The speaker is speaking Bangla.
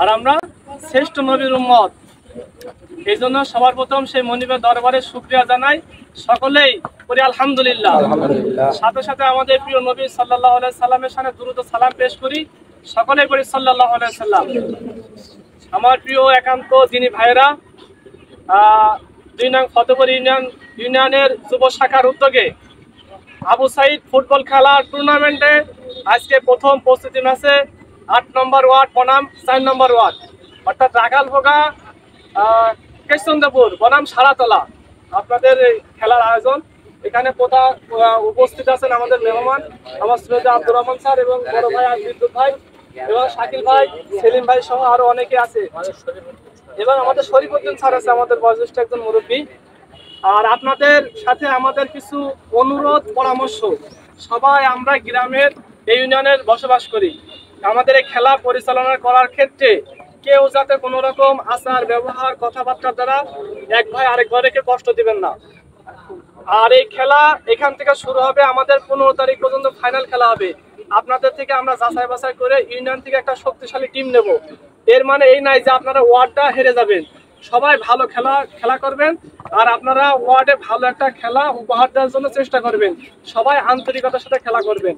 আর আমরা শ্রেষ্ঠ নবীর উম্মত। এই জন্য সবার প্রথম সেই মনিবের দরবারে শুকরিয়া জানাই, সকলেই করি আলহামদুলিল্লাহ। সাথে সাথে আমাদের প্রিয় নবী সাল্লাল্লাহু আলাইহি সাল্লামের সামনে দুরূদ ও সালাম পেশ করি, সকলেই করি সাল্লাল্লাহু আলাইহি সাল্লাম। আমার প্রিয় একান্ত যিনি ভাইরা, 2 নং ফতেপুর ইউনিয়নের যুব শাখার উদ্যোগে আবু সাইদ ফুটবল খেলার টুর্নামেন্টে আজকে প্রথম প্রস্তুতি ম্যাচে 8 নম্বর ওয়ার্ড বনাম 4 নম্বর ওয়ার্ড অর্থাৎ রাখালভোগা কৃষ্ণচন্দ্রপুর বনাম সারাতলা আপনাদের খেলার আয়োজন। এখানে উপস্থিত আছেন আমাদের মেহমান আমার শ্রদ্ধা আব্দুর রহমান স্যার এবং বড় ভাই বিদ্যুৎ ভাই এবং শাকিল ভাই, সেলিম ভাই সহ আরো অনেকে আছে এবং আমাদের শরীফউদ্দিন স্যার আছে, আমাদের বয়োজ্যেষ্ঠ একজন মুরব্বী। আর আপনাদের সাথে আমাদের কিছু অনুরোধ পরামর্শ, সবাই আমরা গ্রামের এই ইউনিয়নের বসবাস করি। আমাদের এই খেলা পরিচালনা করার ক্ষেত্রে কেউ যাতে কোনো রকম আচার ব্যবহার কথাবার্তার দ্বারা এক ভাই আরেক ভাইকে কষ্ট দিবেন না। আর এই খেলা এখান থেকে শুরু হবে, আমাদের 15 তারিখ পর্যন্ত ফাইনাল খেলা হবে। আপনাদের থেকে আমরা যাচাই বাছাই করে ইউনিয়ন থেকে একটা শক্তিশালী টিম নেব। এর মানে এই নাই যে আপনারা ওয়ার্ডটা হেরে যাবেন, সবাই ভালো খেলা করবেন আর আপনারা ওয়ার্ডে ভালো একটা খেলা উপহার দেওয়ার জন্য চেষ্টা করবেন, সবাই আন্তরিকতার সাথে খেলা করবেন।